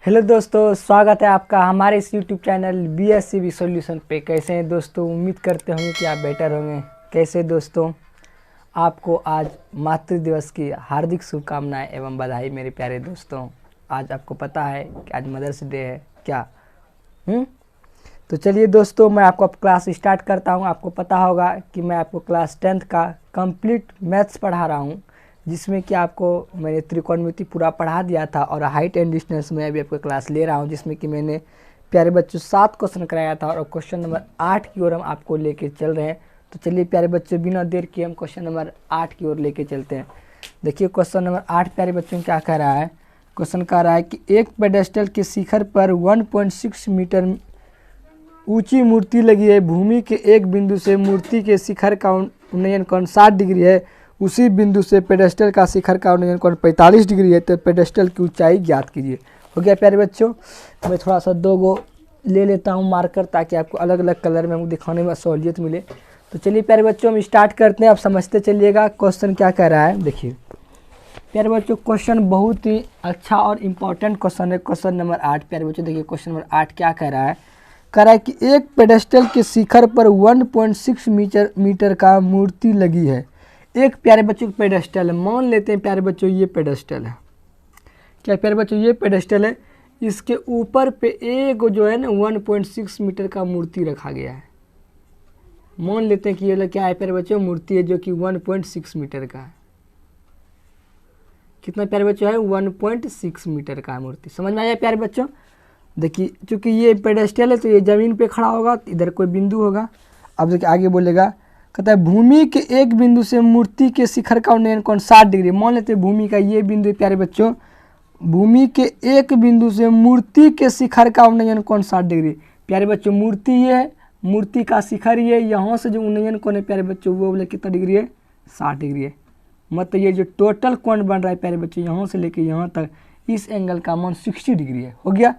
Hello दोस्तों, स्वागत है आपका हमारे इस यूट्यूब चैनल BSCB सॉल्यूशन पे। कैसे हैं दोस्तों? उम्मीद करते होंगे कि आप बेटर होंगे। कैसे दोस्तों? आपको आज मातृ दिवस की हार्दिक शुभकामनाएं एवं बधाई मेरे प्यारे दोस्तों। आज आपको पता है कि आज मदर्स डे है क्या? तो चलिए दोस्तों, मैं आपको अब क्लास स्टार्ट करता हूं। आपको पता होगा कि मैं आपको क्लास 10th का कंप्लीट मैथ्स पढ़ा रहा हूं, जिसमें कि आपको मैंने त्रिकोणमिति पूरा पढ़ा दिया था और हाइट एंड डिस्टेंस में अभी आपको क्लास ले रहा हूं, जिसमें कि मैंने प्यारे बच्चों 7 क्वेश्चन कराया था और क्वेश्चन नंबर 8 की ओर हम आपको लेके चल रहे हैं। तो चलिए प्यारे बच्चों, बिना देर किए हम क्वेश्चन नंबर 8 की ओर लेके चलते हैं। देखिए क्वेश्चन नंबर 8 प्यारे बच्चों क्या कह रहा है। क्वेश्चन कह रहा है कि एक पेडेस्टल के शिखर पर 1.6 मीटर ऊंची मूर्ति लगी है। भूमि के एक बिंदु से मूर्ति के शिखर का उन्नयन कोण 60 डिग्री है। उसी बिंदु से पेडेस्टल का शिखर का उन्नयन कोण 45 डिग्री है। तो पेडेस्टल की ऊंचाई ज्ञात कीजिए। हो गया प्यारे बच्चों? मैं थोड़ा सा 2 गो ले लेता हूं मार्कर, ताकि आपको अलग अलग कलर में हमको दिखाने में सहूलियत मिले। तो चलिए प्यारे बच्चों, हम स्टार्ट करते हैं। आप समझते चलिएगा क्वेश्चन क्या कह रहा है। देखिए प्यारे बच्चों, क्वेश्चन बहुत ही अच्छा और इम्पोर्टेंट क्वेश्चन है। क्वेश्चन नंबर 8 प्यारे बच्चों, देखिए क्वेश्चन नंबर 8 क्या कह रहा है। कह रहा है कि एक पेडेस्टल के शिखर पर 1.6 मीटर का मूर्ति लगी है। एक प्यारे बच्चों पेडेस्टल है, मान लेते हैं प्यारे बच्चों ये पेडेस्टल है। क्या प्यारे बच्चों ये पेडेस्टल है? इसके ऊपर पे एक जो है ना 1.6 मीटर का मूर्ति रखा गया है। मान लेते हैं कि ये क्या है प्यारे बच्चों? मूर्ति है जो कि 1.6 मीटर का है। कितना प्यारे बच्चों है? 1.6 मीटर का मूर्ति। समझ में आया प्यारे बच्चों? देखिए चूंकि ये पेडेस्टल है तो ये ज़मीन पे खड़ा होगा, इधर कोई बिंदु होगा। अब देखिए आगे बोलेगा, कहता है भूमि के एक बिंदु से मूर्ति के शिखर का उन्नयन कोण 60 डिग्री। मान लेते हैं भूमि का ये बिंदु है प्यारे बच्चों। भूमि के एक बिंदु से मूर्ति के शिखर का उन्नयन कोण 60 डिग्री। प्यारे बच्चों मूर्ति ये है, मूर्ति का शिखर ये, यहाँ से जो उन्नयन कोण है प्यारे बच्चों वो बोले कितना डिग्री है? 60 डिग्री है। मतलब ये जो टोटल कोण बन रहा है प्यारे बच्चों, यहाँ से लेके यहाँ तक, इस एंगल का मान 60 डिग्री है। हो गया?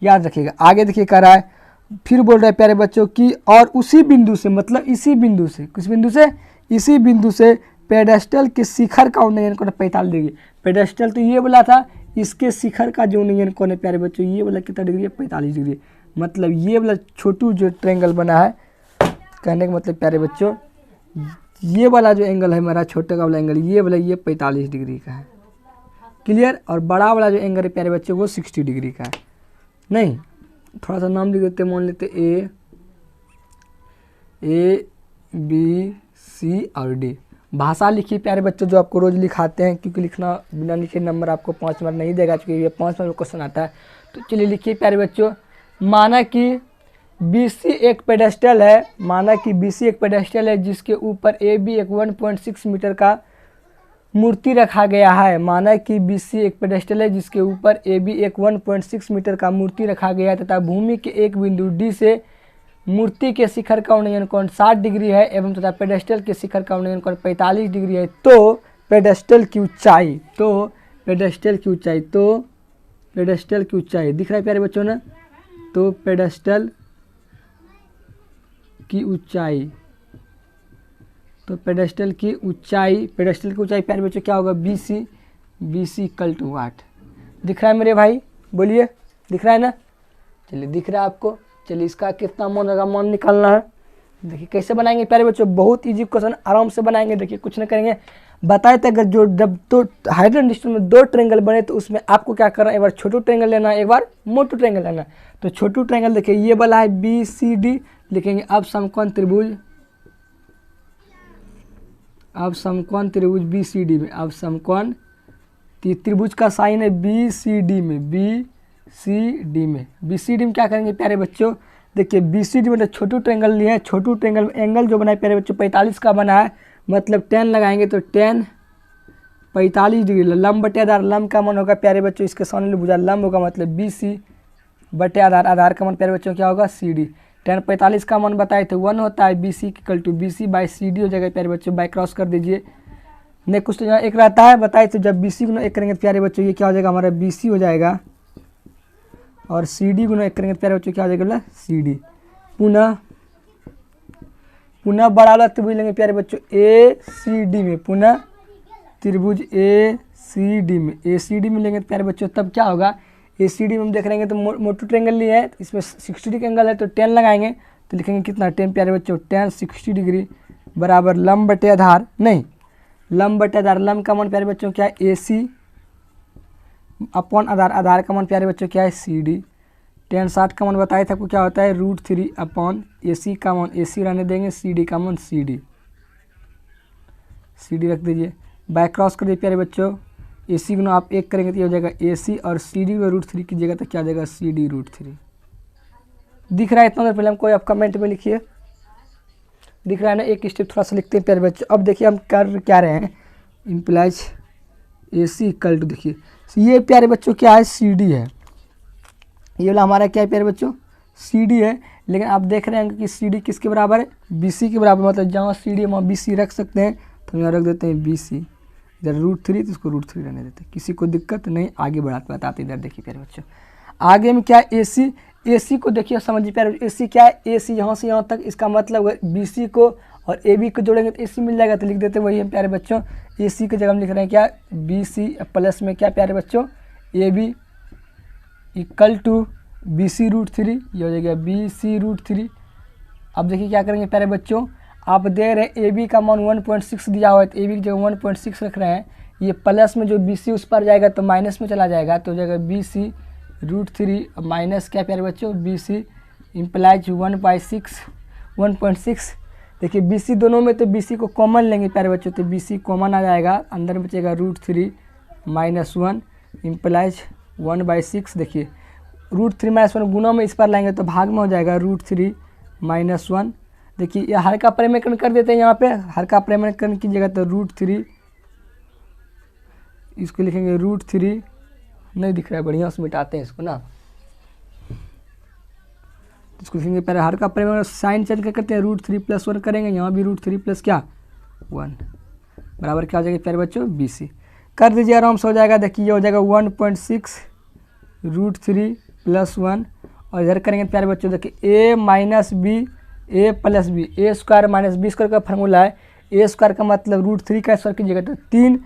याद रखिएगा। आगे देखिए कह रहा है, फिर बोल रहा है प्यारे बच्चों की और उसी बिंदु से, मतलब इसी बिंदु से, किस बिंदु से? इसी बिंदु से पेडेस्टल के शिखर का उन्नयन कोण 45 डिग्री। पेडेस्टल तो ये बोला था, इसके शिखर का जो उन्नयन कोण है प्यारे बच्चों ये बोला कितना डिग्री है? 45 डिग्री। मतलब ये वाला छोटू जो ट्रायंगल बना है, कहने का मतलब प्यारे बच्चों ये वाला जो एंगल है मेरा छोटे का वाला एंगल, ये वाला ये 45 डिग्री का है। क्लियर? और बड़ा वाला जो एंगल है प्यारे बच्चों वो 60 डिग्री का है। नहीं, थोड़ा सा नाम लिख देते, मान लेते ए बी सी और डी। भाषा लिखिए प्यारे बच्चों, जो आपको रोज लिखाते हैं, क्योंकि लिखना बिना लिखे नंबर आपको 5 नंबर नहीं देगा, क्योंकि ये 5 नंबर क्वेश्चन आता है। तो चलिए लिखिए प्यारे बच्चों, माना कि BC एक पेडेस्टल है। माना कि BC एक पेडेस्टल है जिसके ऊपर AB एक 1.6 मीटर का मूर्ति रखा गया है। माना कि BC एक पेडेस्टल है जिसके ऊपर AB एक 1.6 मीटर का मूर्ति रखा गया है तथा भूमि के एक बिंदु D से मूर्ति के शिखर का उन्नयन कोण 60 डिग्री है एवं तथा पेडेस्टल के शिखर का उन्नयन कोण 45 डिग्री है। तो पेडेस्टल की ऊंचाई, पेडेस्टल की ऊंचाई दिख रहा है प्यारे बच्चों ना? तो पेडेस्टल की ऊंचाई, तो पेडेस्टल की ऊंचाई प्यारे बच्चों क्या होगा? BC equal to 8। दिख रहा है मेरे भाई? बोलिए, दिख रहा है ना? चलिए दिख रहा है आपको। चलिए इसका कितना मान होगा, मान निकालना है। देखिए कैसे बनाएंगे प्यारे बच्चों, बहुत इजी क्वेश्चन, आराम से बनाएंगे। देखिए कुछ नहीं करेंगे, बताए थे अगर जो जब तो हाइट एंड डिस्टेंस में 2 ट्रायंगल बने तो उसमें आपको क्या करना है, एक बार छोटू ट्रायंगल लेना है, एक बार मोटू ट्रायंगल लेना है। तो छोटू ट्रायंगल देखिए ये वाला है BCD, लिखेंगे अब समकोण त्रिभुज, अब समकोण त्रिभुज BCD में, अब समकोण त्रिभुज का साइन है BCD में क्या करेंगे प्यारे बच्चों? देखिए BCD में छोटू ट्रायंगल लिए हैं। छोटू ट्रायंगल में एंगल जो बना है प्यारे बच्चों 45 का बना है, मतलब 10 लगाएंगे तो 10 45 डिग्री। लंब बटे आधार, लंब का मान होगा प्यारे बच्चों, इसके सामने भुजा लंब होगा, मतलब BC बटे आधार, आधार का मान प्यारे बच्चों क्या होगा? CD। 10 45 का मान बताए थे 1 होता है, BC equal to BC by CD हो जाएगा प्यारे बच्चों। बाई क्रॉस कर दीजिए। नहीं कुछ तो यहाँ एक रहता है, बताए तो जब BC गुना 1 करेंगे प्यारे बच्चों ये क्या हो जाएगा हमारा? BC हो जाएगा, और CD गुना 1 करेंगे प्यारे बच्चों क्या हो जाएगा? CD। पुनः बड़ा वाला त्रिभुज लेंगे प्यारे बच्चों ACD में, पुनः त्रिभुज ACD में लेंगे प्यारे बच्चों, तब क्या होगा? ए सी डी में हम देख रहे हैं तो मोटू ट्रायंगल लिए है, इसमें 60 डिग्री एंगल है तो 10 लगाएंगे तो लिखेंगे कितना 10 प्यारे बच्चों, 10 60 डिग्री बराबर लंब बटे आधार, नहीं लंब बटे आधार, लंब का मान प्यारे बच्चों क्या है ए सी अपॉन आधार, आधार का मान प्यारे बच्चों क्या है सी डी। 10 60 का मान बताया था आपको क्या होता है √3 अपॉन ए सी का मान ए सी रहने देंगे, सी डी का मान सी डी रख दीजिए, बाय क्रॉस कर दीजिए प्यारे बच्चों, ए सी गुना आप 1 करेंगे तो ये हो जाएगा ए सी और सी डी को √3 कीजिएगा तो क्या आ जाएगा सी डी √3। दिख रहा है इतना देर पहले हमको आप कमेंट में लिखिए, दिख रहा है ना। एक स्टेप थोड़ा सा लिखते हैं प्यारे बच्चों। अब देखिए हम कर क्या रहे हैं, implies A C equal to, देखिए ये प्यारे बच्चों क्या है सी डी है, ये वाला हमारा क्या है प्यारे बच्चों सी डी है, लेकिन आप देख रहे हैं कि सी डी किसके बराबर है बी सी के बराबर, मतलब जहाँ सी डी वहाँ बी सी रख सकते हैं तो हम यहाँ रख देते हैं बी सी, इधर √3 तो इसको √3 रहने देते हैं, किसी को दिक्कत नहीं, आगे बढ़ाते बताते। इधर देखिए प्यारे बच्चों आगे में क्या है ए सी को देखिए समझिए प्यारे, ए सी क्या है ए सी यहाँ से यहाँ तक, इसका मतलब बी सी को और ए बी को जोड़ेंगे तो ए सी मिल जाएगा, तो लिख देते हैं वही हम प्यारे बच्चों ए सी की जगह हम लिख रहे हैं क्या बी सी प्लस में क्या प्यारे बच्चों A B equal to B C √3, ये हो जाएगा बी सी √3। अब देखिए क्या करेंगे प्यारे बच्चों, आप दे रहे हैं ए बी का मान 1.6 दिया हुआ है तो ए बी की जगह 1.6 रख रहे हैं, ये प्लस में जो बी सी उस पर जाएगा तो माइनस में चला जाएगा तो हो जाएगा बी सी √3 माइनस क्या प्यारे बच्चों बी सी इम्प्लाइज 1.6। देखिए बी सी दोनों में तो बी सी को कॉमन लेंगे प्यारे बच्चों, तो बी सी कॉमन आ जाएगा, अंदर बचेगा √3 -1 इम्प्लाइज 1/6। देखिए √3 -1 गुना में इस पर लाएंगे तो भाग में हो जाएगा √3 -1। देखिए ये हर का परिमेयकरण कर देते हैं, यहाँ पे हर का परिमेयकरण कीजिएगा तो √3, इसको लिखेंगे √3, नहीं दिख रहा है बढ़िया से मिटाते हैं इसको ना, इसको लिखेंगे पहले हर का परिमेयकरण साइन चेंज करते हैं √3 + 1 करेंगे, यहाँ भी √3 + क्या 1 बराबर क्या हो जाएगा प्यारे बच्चों बी सी कर दीजिए, आराम से हो जाएगा। देखिए ये हो जाएगा 1.6 √3 + 1 और इधर करेंगे प्यारे बच्चों, देखिए a - b a + b a² - b² का फार्मूला है, a² का मतलब √3 का स्क्वायर कीजिएगा तो 3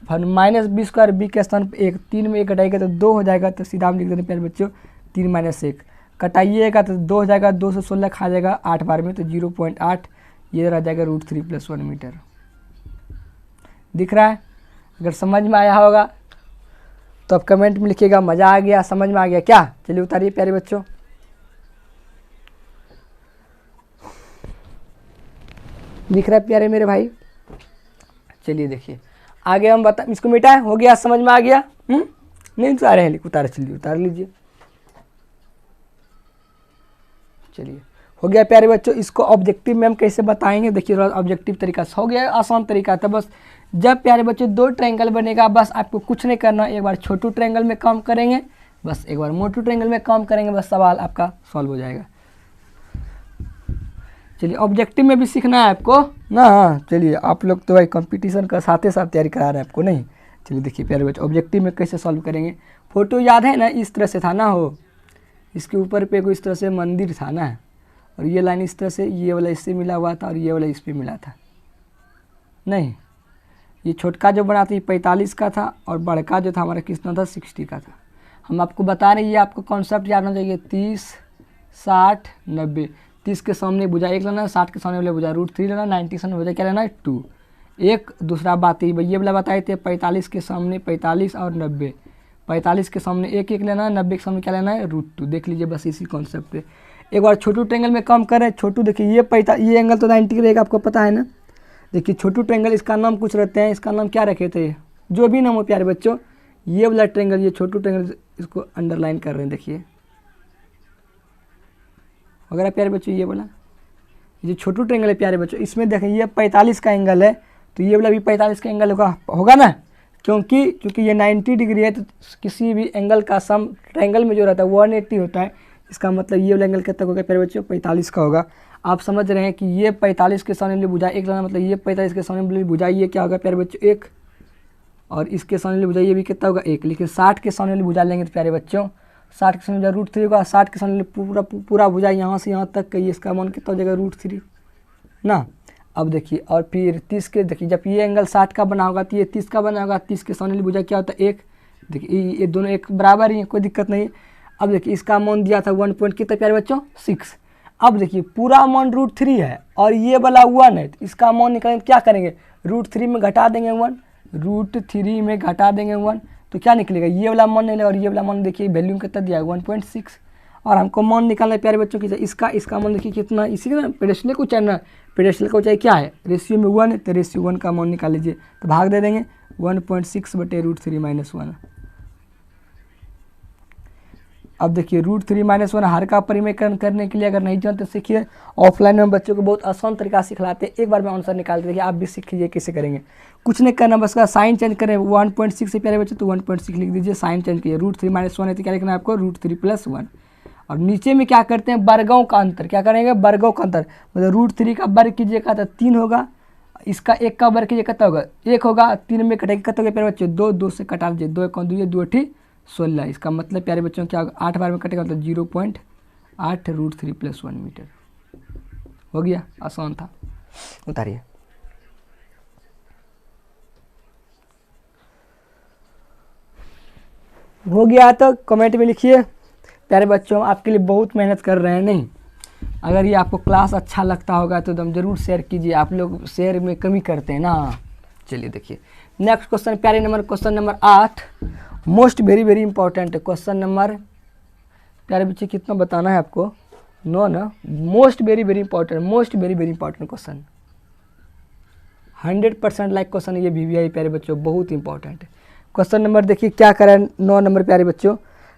-b² b के स्थान पर 1, 3 में 1 घटाइएगा तो 2 हो जाएगा, तो सीधा हम लिख देते हैं प्यारे बच्चों 3 - 1 कटाइएगा तो 2 हो जाएगा, 2 से 16 खा जाएगा 8 बार में तो 0.8, ये रह जाएगा √3 + 1 मीटर। दिख रहा है? अगर समझ में आया होगा तो आप कमेंट में लिखिएगा मज़ा आ गया, समझ में आ गया क्या। चलिए उतारिए प्यारे बच्चों, दिख रहा है प्यारे मेरे भाई। चलिए देखिए आगे हम बता, इसको मिटाएं, हो गया समझ में आ गया। नहीं उतारे हैं, उतार चलिए उतार लीजिए। चलिए हो गया प्यारे बच्चों, इसको ऑब्जेक्टिव में हम कैसे बताएंगे, देखिए ऑब्जेक्टिव तरीका से हो गया, आसान तरीका था। बस जब प्यारे बच्चों 2 ट्रायंगल बनेगा, बस आपको कुछ नहीं करना, एक बार छोटू ट्रायंगल में काम करेंगे, बस एक बार मोटू ट्रायंगल में काम करेंगे, बस सवाल आपका सॉल्व हो जाएगा। चलिए ऑब्जेक्टिव में भी सीखना है आपको ना, चलिए आप लोग तो भाई कंपटीशन का साथ तैयारी करा रहे हैं आपको, नहीं। चलिए देखिए प्यारे बच्चों ऑब्जेक्टिव में कैसे सॉल्व करेंगे। फोटो याद है ना, इस तरह से था ना, हो इसके ऊपर पे कोई इस तरह से मंदिर था ना, और ये लाइन इस तरह से, ये वाला इससे मिला हुआ था और ये वाला इस पे मिला था, नहीं ये छोटका जो बना था ये 45 का था और बड़का जो था हमारा कितना था 60 का था। हम आपको बता रहे हैं, ये आपको कॉन्सेप्ट याद होना चाहिए, 30 60 90, 30 के सामने भुजा 1 लेना, 60 के सामने वाले भुजा √3 लेना, 90 के सामने भुजा क्या लेना है 2। एक दूसरा बात ये वाला बताए थे, 45 के सामने 45 और 90, 45 के सामने 1 1 लेना है, 90 के सामने क्या लेना है √2। देख लीजिए बस इसी कॉन्सेप्ट पे एक बार छोटू ट्रायंगल में काम करें। छोटू देखिए ये एंगल तो 90 रहेगा, आपको पता है ना। देखिए छोटू ट्रायंगल, इसका नाम कुछ रहते हैं, इसका नाम क्या रखे थे, जो भी नाम हो प्यारे बच्चों, ये वाला ट्रायंगल, ये छोटू ट्रायंगल, इसको अंडरलाइन कर रहे हैं। देखिए अगर प्यारे बच्चों ये वाला ये छोटू ट्रायंगल है प्यारे बच्चों, इसमें देखें ये 45 का एंगल है, तो ये वाला भी 45 का एंगल होगा ना, क्योंकि ये 90 डिग्री है, तो किसी भी एंगल का सम ट्रायंगल में जो रहता है 180 होता है। इसका मतलब ये वाला एंगल कितना होगा प्यारे बच्चों 45 का होगा। आप समझ रहे हैं कि ये 45 के सामने वाली भुजा 1 लेना, मतलब ये 45 के सामने वाली भुजा ये क्या होगा प्यारे बच्चों 1, और इसके सामने वाली भुजा ये भी कितना होगा 1। लेकिन 60 के सामने वाली भुजा लेंगे तो प्यारे बच्चों 60 के सामने √3 होगा, 60 के सामने पूरा भुजा यहाँ से यहाँ तक का, ये इसका मान कितना हो जाएगा √3 ना। अब देखिए और फिर 30 के, देखिए जब ये एंगल 60 का बना होगा तो ये 30 का बना होगा, 30 के सामने वाली भुजा क्या होता है 1, देखिए ये दोनों एक बराबर ही है, कोई दिक्कत नहीं। अब देखिए इसका अमाउंट दिया था 1 पॉइंट कितना प्यारे बच्चों 6। अब देखिए पूरा अमाउंट √3 है और ये वाला 1 है, तो इसका अमाउंट निकालेंगे क्या करेंगे, √3 में घटा देंगे 1, √3 में घटा देंगे 1, तो क्या निकलेगा ये वाला अमाउंट निकलेगा और ये वाला अमाउंट देखिए वैल्यू कितना दिया है 1.6। और हमको अमाउंट निकालना है प्यारे बच्चों की, इसका अमाउंट देखिए कितना, इसी का पेडेस्टल का ऊंचाई ना, पेडेस्टल का ऊंचाई क्या है रेशियो में 1 है, तो रेशियो 1 का अमाउंट निकाल लीजिए, तो भाग दे देंगे 1.6 बटे √3 - 1। अब देखिए √3 - 1 हर का परिमेयकरण करने के लिए अगर नहीं जानते तो सीखिए, ऑफलाइन में बच्चों को बहुत आसान तरीका सिखलाते हैं, एक बार में आंसर निकालते देखिए, आप भी सीख लीजिए कैसे करेंगे। कुछ नहीं करना, बस का साइन चेंज करें 1.6 से प्यारे बच्चे तो 1.6 लिख दीजिए, साइन चेंज कीजिए, √3 - 1 है तो क्या लिखना है आपको √3 + 1। और नीचे में क्या करते हैं वर्गों का अंतर, क्या करेंगे वर्गों का अंतर, मतलब √3 का वर्ग कीजिएगा तो 3 होगा, इसका 1 का वर्ग कीजिए कितना होगा 1 होगा, 3 में कटेगा कितना हो गया प्यारे बच्चों 2, 2 से कटा लीजिए, 2 × 2 = 2 = 16। इसका मतलब प्यारे बच्चों क्या होगा 8 बार में कटेगा मतलब 0.8 √3 + 1 मीटर हो गया, आसान था। उतारिए। हो गया तो कमेंट में लिखिए प्यारे बच्चों, आपके लिए बहुत मेहनत कर रहे हैं। नहीं, अगर ये आपको क्लास अच्छा लगता होगा तो एकदम ज़रूर शेयर कीजिए, आप लोग शेयर में कमी करते हैं ना। चलिए देखिए नेक्स्ट क्वेश्चन प्यारे number, question number 8 most very important है। क्वेश्चन नंबर प्यारे बच्चे कितना बताना है आपको 9 ना, most very important, most very important question, 100% like question ये VVI प्यारे बच्चों बहुत इंपॉर्टेंट है। क्वेश्चन नंबर देखिए क्या करें 9 नंबर प्यारे बच्चों,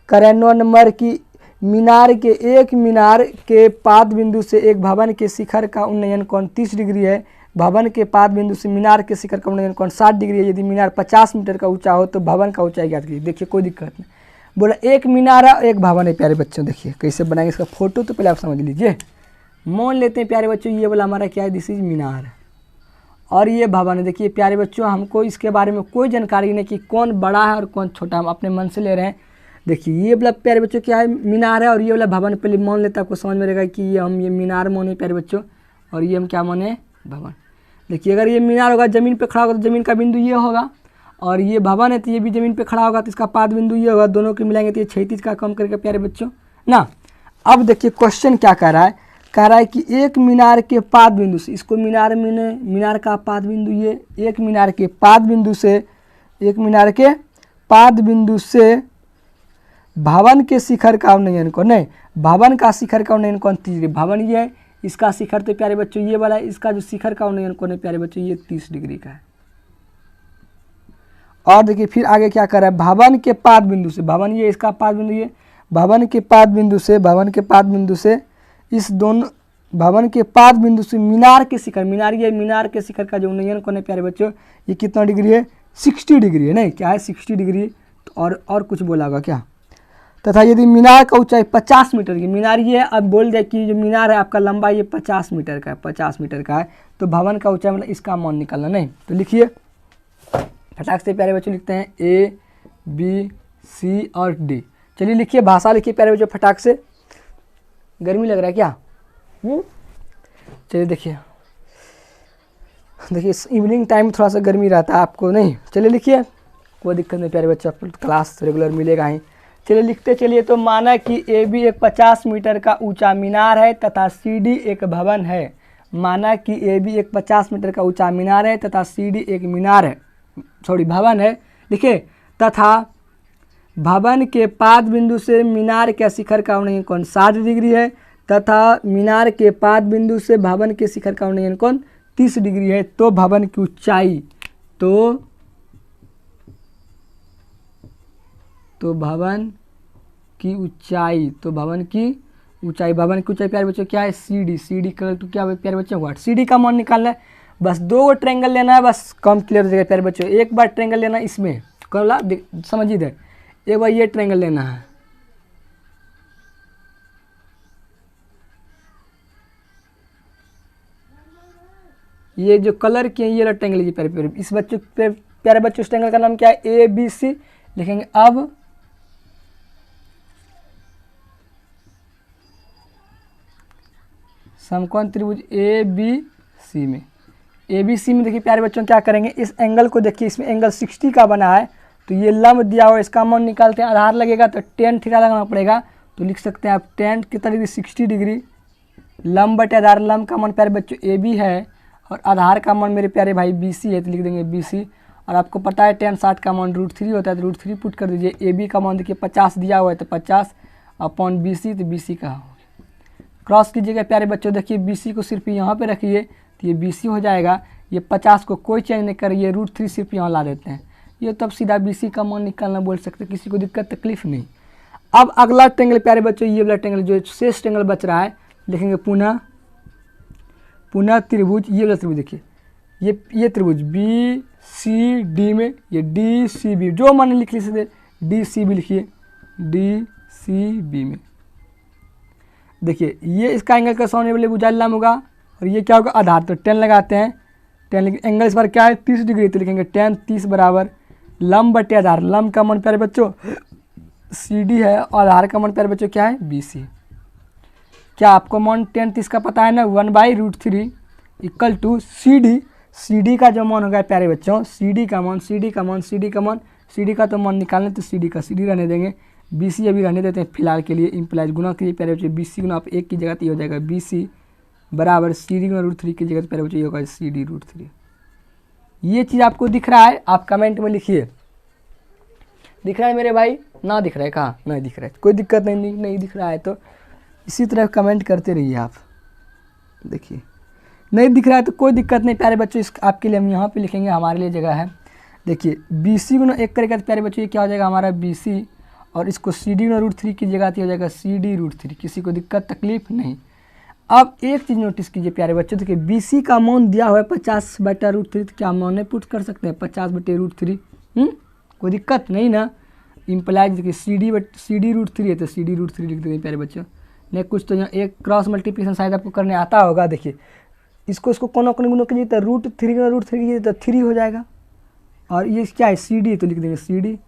करें 9 नंबर की मीनार के पाद बिंदु से एक भवन के शिखर का उन्नयन कोण 30 डिग्री है, भवन के पाद बिंदु से मीनार के शिखर का उन्नयन कोण 60 डिग्री है, यदि मीनार 50 मीटर का ऊंचा हो तो भवन का ऊंचाई ज्ञात कीजिए। देखिए कोई दिक्कत नहीं, बोला एक मीनार है एक भवन है प्यारे बच्चों, देखिए कैसे बनाएंगे इसका फोटो तो पहले आप समझ लीजिए। मान लेते हैं प्यारे बच्चों ये वाला हमारा क्या है, दिस इज मीनार और ये भवन है। देखिए प्यारे बच्चों हमको इसके बारे में कोई जानकारी नहीं कि कौन बड़ा है और कौन छोटा, हम अपने मन से ले रहे हैं। देखिए ये वाला प्यारे बच्चों क्या है मीनार है और ये वाला भवन, पहले मान लेते आपको समझ में रहेगा कि ये हम ये मीनार माने प्यारे बच्चों और ये हम क्या माने भवन। देखिए अगर ये मीनार होगा ज़मीन पे खड़ा होगा तो ज़मीन का बिंदु ये होगा, और ये भवन है तो ये भी ज़मीन पे खड़ा होगा तो इसका पाद बिंदु ये होगा, दोनों को मिलाएंगे तो ये 36 का कम करके प्यारे बच्चों ना। अब देखिए क्वेश्चन क्या कह रहा है, कह रहा है कि एक मीनार के पाद बिंदु से, इसको मीनार का पाद बिंदु ये, एक मीनार के पाद बिंदु से भवन के शिखर का उन्नयन कोण, नहीं भवन का शिखर का उन्नयन कोण 30 डिग्री, भवन ये है इसका शिखर तो प्यारे बच्चों ये वाला है, इसका जो शिखर का उन्नयन कोण है प्यारे बच्चों ये 30 डिग्री का है। और देखिए फिर आगे क्या कर रहा है, भवन के पाद बिंदु से, भवन ये इसका पाद बिंदु ये, भवन के पाद बिंदु से इस दोनों भवन के पाद बिंदु से मीनार के शिखर, मीनार के शिखर का जो उन्नयन कोण है प्यारे बच्चों ये कितना डिग्री है 60 डिग्री है, नहीं क्या है 60 डिग्री। तो और कुछ बोला होगा क्या, तथा यदि मीनार का ऊंचाई 50 मीटर की, मीनार ये है, अब बोल दिया कि जो मीनार है आपका लंबा ये 50 मीटर का है, 50 मीटर का है, तो भवन का ऊंचाई मतलब इसका मान निकालना। नहीं तो लिखिए फटाक से प्यारे बच्चों लिखते हैं A B C और D। चलिए लिखिए भाषा लिखिए प्यारे बच्चों फटाक से, गर्मी लग रहा है क्या, चलिए देखिए इवनिंग टाइम थोड़ा सा गर्मी रहता है आपको, नहीं चलिए लिखिए कोई दिक्कत नहीं प्यारे बच्चों, आपको क्लास रेगुलर मिलेगा ही। चलिए लिखते चलिए, तो माना कि AB एक 50 मीटर का ऊंचा मीनार है तथा CD एक भवन है। माना कि AB एक 50 मीटर का ऊंचा मीनार है तथा CD एक भवन है, देखिए तथा भवन के पाद बिंदु से मीनार के शिखर का उन्नयन कोण 60 डिग्री है तथा मीनार के पाद बिंदु से भवन के शिखर का उन्नयन कोण 30 डिग्री है, तो भवन की ऊंचाई भवन की ऊंचाई प्यारे बच्चों क्या है CD का तो क्या है प्यारे बच्चों व्हाट, CD का मान निकालना है। बस 2 ट्रायंगल लेना है, बस कम क्लियर हो जाएगा प्यारे बच्चों। एक बार ट्रायंगल लेना इसमें कौला समझ इधर, एक बार ये ट्रायंगल लेना है, ये जो कलर किए ये रेक्टेंगल लीजिए प्यारे, इस बच्चों प्यारे बच्चों इस ट्रायंगल का नाम क्या है ABC लिखेंगे। अब समकोण त्रिभुज ABC में देखिए प्यारे बच्चों क्या करेंगे, इस एंगल को देखिए, इसमें एंगल 60 का बना है तो ये लंब दिया हुआ इसका मान निकालते हैं। आधार लगेगा तो टेन थीटा लगाना पड़ेगा, तो लिख सकते हैं आप टेन कितना डिग्री 60 डिग्री। लंब बटे आधार, लंब का मान प्यारे बच्चों ए बी है और आधार का मान मेरे प्यारे भाई बी सी है, तो लिख देंगे बी सी। और आपको पता है टेन 60 का मान √3 होता है, तो √3 पुट कर दीजिए। ए बी का मान देखिए 50 दिया हुआ है, तो 50 अपॉन बी सी, तो बी सी का क्रॉस कीजिएगा प्यारे बच्चों। देखिए बी सी को सिर्फ यहाँ पे रखिए तो ये बी सी हो जाएगा। ये 50 को कोई चेंज नहीं करिए, √3 सिर्फ यहाँ ला देते हैं, ये तब सीधा बी सी का मान निकालना बोल सकते हैं, किसी को दिक्कत तकलीफ नहीं। अब अगला ट्रेंगल प्यारे बच्चों, ये वाला ट्रेंगल जो शेष ट्रेंगल बच रहा है, लिखेंगे पुनः त्रिभुज। ये वाला त्रिभुज देखिए, ये त्रिभुज बी सी डी में, ये डी सी बी जो मान लिख लीजिए, डी सी बी लिखिए, डी सी बी में। देखिए ये इसका एंगल का सामने वाले भुजा लंब होगा और ये क्या होगा आधार, तो 10 लगाते हैं। 10 लेकिन एंगल इस बार क्या है 30 डिग्री, तो लिखेंगे 10 30 बराबर लंब बटे आधार। लंब का मान प्यारे बच्चों सी डी है और आधार का मान प्यारे बच्चों क्या है बी सी। क्या आपको मान 10 30 का पता है ना, 1/√3 equal to C D. C D का जो मान होगा प्यारे बच्चों, सी डी का मान सी डी का तो मान निकालने, तो सी डी का सी डी रहने देंगे, बी सी अभी रहने देते हैं फिलहाल के लिए। इम्प्लाइज गुना कीजिए प्यारे बच्चों, बी सी गुना आप एक की जगह तो ये हो जाएगा बी सी बराबर सी डी गुना √3 की जगह प्यारे बच्चों ये होगा सी डी √3। ये चीज़ आपको दिख रहा है, आप कमेंट में लिखिए। दिख रहा है मेरे भाई, ना दिख रहा है कहाँ, नहीं दिख रहा है, कोई दिक्कत नहीं दिख रहा है तो इसी तरह कमेंट करते रहिए आप। देखिए नहीं दिख रहा है तो कोई दिक्कत नहीं प्यारे बच्चों, इस आपके लिए हम यहाँ पे लिखेंगे, हमारे लिए जगह है। देखिए बी सी गुना एक करेगा तो प्यारे बच्चों ये क्या हो जाएगा हमारा बी सी, और इसको सी डी गुना √3 की जगह तो हो जाएगा सी डी √3, किसी को दिक्कत तकलीफ नहीं। अब एक चीज़ नोटिस कीजिए प्यारे बच्चों, देखिए बी सी का मान दिया हुआ है 50/√3, तो क्या मान पुट कर सकते हैं 50/√3, कोई दिक्कत नहीं ना। इम्प्लाइज देखिए सी डी √3 है तो सी डी √3 लिख देंगे प्यारे बच्चों। नहीं कुछ तो यहाँ एक क्रॉस मल्टीप्लिकेशन शायद आपको करने आता होगा। देखिए इसको कोना गुना कीजिए तो √3 गुना √3 कीजिए तो 3 हो जाएगा, और ये क्या है सी डी, तो लिख देंगे सी डी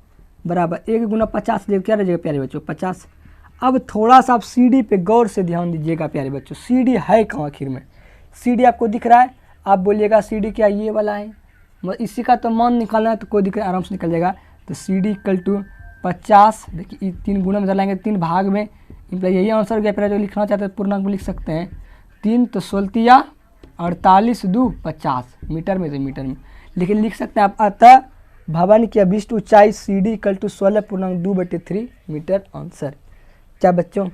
बराबर 1 गुना 50 क्या रह जाएगा प्यारे बच्चों 50। अब थोड़ा सा आप सी डी पे गौर से ध्यान दीजिएगा प्यारे बच्चों, सी डी है कहाँ आखिर में, सी डी आपको दिख रहा है, आप बोलिएगा सी डी क्या ये वाला है, मतलब इसी का तो मान निकालना है तो कोई दिक्कत आराम से निकल जाएगा। तो सी डी इक्वल टू 50, देखिए 3 गुना में लाएंगे 3 भाग में, यही आंसर गया प्यारे जो लिखना चाहते हैं पूर्णांक में लिख सकते हैं। 3 तो 16 48 2 50 मीटर में, तो मीटर में लेकिन लिख सकते हैं आप। अतः भवन की अभिष्ट ऊंचाई C D equal to 16.2/3 metre answer. क्या बच्चों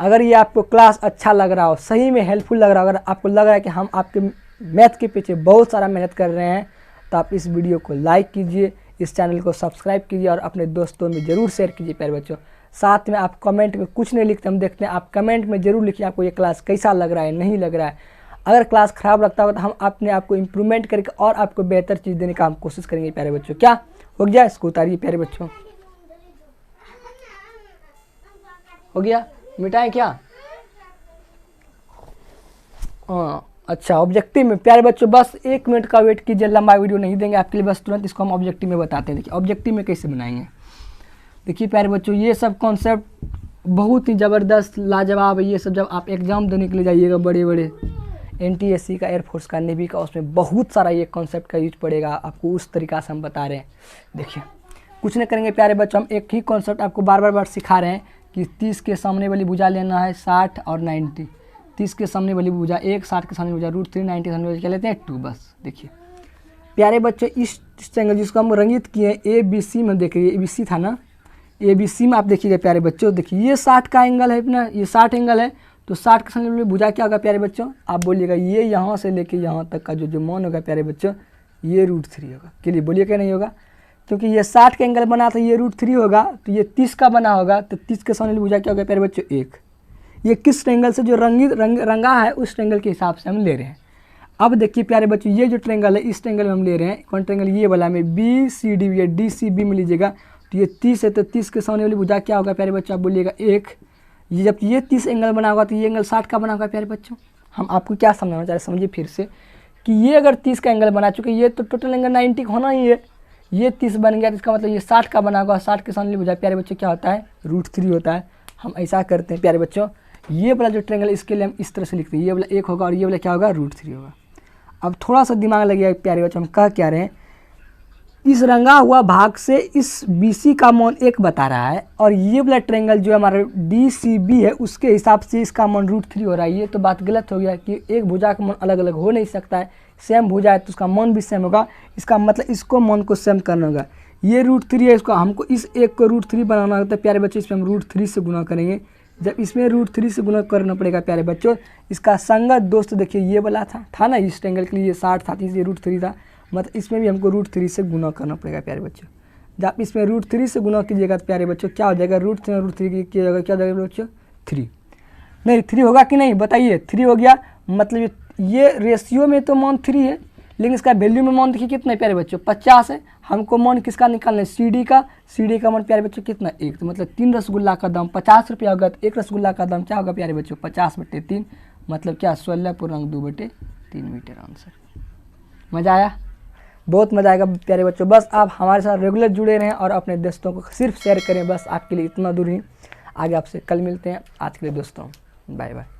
अगर ये आपको क्लास अच्छा लग रहा हो, सही में हेल्पफुल लग रहा हो, अगर आपको लग रहा है कि हम आपके मैथ के पीछे बहुत सारा मेहनत कर रहे हैं, तो आप इस वीडियो को लाइक कीजिए, इस चैनल को सब्सक्राइब कीजिए और अपने दोस्तों में ज़रूर शेयर कीजिए प्यारे बच्चों। साथ में आप कमेंट में कुछ नहीं लिखते, हम देखते हैं, आप कमेंट में ज़रूर लिखिए आपको ये क्लास कैसा लग रहा है, नहीं लग रहा है। अगर क्लास ख़राब लगता होगा तो हम अपने आप को इम्प्रूवमेंट करके और आपको बेहतर चीज़ देने का हम कोशिश करेंगे प्यारे बच्चों। क्या हो गया, इसको उतारिए प्यारे बच्चों, हो गया, मिटाएं क्या? हाँ अच्छा, ऑब्जेक्टिव में प्यारे बच्चों बस 1 मिनट का वेट कीजिए, लंबा वीडियो नहीं देंगे आपके लिए, बस तुरंत इसको हम ऑब्जेक्टिव में बताते हैं। देखिए ऑब्जेक्टिव में कैसे बनाएंगे। देखिए प्यारे बच्चों ये सब कॉन्सेप्ट बहुत ही ज़बरदस्त लाजवाब है। ये सब जब आप एग्ज़ाम देने के लिए जाइएगा, बड़े बड़े NTSC का, एयरफोर्स का, नेवी का, उसमें बहुत सारा ये कॉन्सेप्ट का यूज पड़ेगा आपको, उस तरीक़ा से हम बता रहे हैं। देखिए कुछ नहीं करेंगे प्यारे बच्चों, हम एक ही कॉन्सेप्ट आपको बार बार सिखा रहे हैं कि 30 के सामने वाली भुजा लेना है 60 और 90, 30 के सामने वाली भुजा 1, 60 के सामने भुजा √3, 90 के सामने वाली क्या लेते हैं 2, बस। देखिए प्यारे बच्चों इस एंगल जिसको हम रंगित किए ABC में, देखिए ABC था ना, ABC में आप देखिएगा प्यारे बच्चों, देखिए ये 60 का एंगल है अपना, ये 60 एंगल है, तो 60 के सामने वाली भुजा क्या होगा प्यारे बच्चों, आप बोलिएगा ये यहाँ से लेके यहाँ तक का जो मान होगा प्यारे बच्चों ये √3 होगा। के लिए बोलिए क्या नहीं होगा, क्योंकि ये 60 का एंगल बना था, ये √3 होगा, तो ये 30 का बना होगा, तो 30 के सामने वाली भुजा क्या होगा प्यारे बच्चों 1। ये किस ट्रेंगल से जो रंगा है उस ट्रेंगल के हिसाब से हम ले रहे हैं। अब देखिए प्यारे बच्चों ये जो ट्रेंगल है इस ट्रेंगल में हम ले रहे हैं, कौन ट्रेंगल, ये वाला में BCD या DCB में लीजिएगा, तो ये 30 है, तो 30 के सामने वाली भुजा क्या होगा प्यारे बच्चों, आप बोलिएगा 1। ये जब ये 30 एंगल बना होगा तो ये एंगल 60 का बना होगा प्यारे बच्चों। हम आपको क्या समझाना चाह रहे हैं, समझिए फिर से कि ये अगर 30 का एंगल बना चुके, ये तो टोटल एंगल 90 का होना ही है, ये 30 बन गया, तो इसका मतलब ये 60 का बना होगा, 60 के सामने भुजा प्यारे बच्चों क्या होता है √3 होता है। हम ऐसा करते हैं प्यारे बच्चों, ये वाला जो ट्रेंगल इसके लिए हम इस तरह से लिखते हैं, ये वाला 1 होगा और ये वाला क्या होगा √3 होगा। अब थोड़ा सा दिमाग लगे प्यारे बच्चों, हम कह क्या रहे हैं, इस रंगा हुआ भाग से इस BC का मान 1 बता रहा है और ये वाला ट्रायंगल जो है हमारा DCB है उसके हिसाब से इसका मान √3 हो रहा है। ये तो बात गलत हो गया कि एक भुजा का मान अलग अलग हो नहीं सकता है, सेम भुजा है तो उसका मान भी सेम होगा। इसका मतलब इसको मान को सेम करना होगा। ये √3 है, इसको हमको इस एक को √3 बनाना होता है प्यारे बच्चों। इसमें हम √3 से गुना करेंगे। जब इसमें √3 से गुना करना पड़ेगा प्यारे बच्चों, इसका संगत दोस्त देखिए ये वाला था ना, इस ट्रायंगल के लिए 60 था, इसलिए √3 था। मतलब इसमें भी हमको √3 से गुना करना पड़ेगा प्यारे बच्चों। जब इसमें √3 से गुना कीजिएगा तो प्यारे बच्चों क्या हो जाएगा, √3 की जगह क्या हो जाएगा बच्चों 3। नहीं 3 होगा कि नहीं बताइए, 3 हो गया। मतलब ये रेशियो में तो मान 3 है, लेकिन इसका वैल्यू में मान देखिए कितना है प्यारे बच्चों 50 है। हमको मान किसका निकालना है, CD का। CD का मान प्यारे बच्चों कितना 1, तो मतलब 3 रसगुल्ला का दाम 50 रुपया होगा। तो 1 रसगुल्ला का दाम क्या होगा प्यारे बच्चों 50/3, मतलब क्या 16.2/3 मीटर आंसर। मज़ा आया, बहुत मज़ा आएगा प्यारे बच्चों। बस आप हमारे साथ रेगुलर जुड़े रहें और अपने दोस्तों को सिर्फ शेयर करें, बस आपके लिए इतना दूर ही। आगे आपसे कल मिलते हैं। आज के लिए दोस्तों बाय बाय।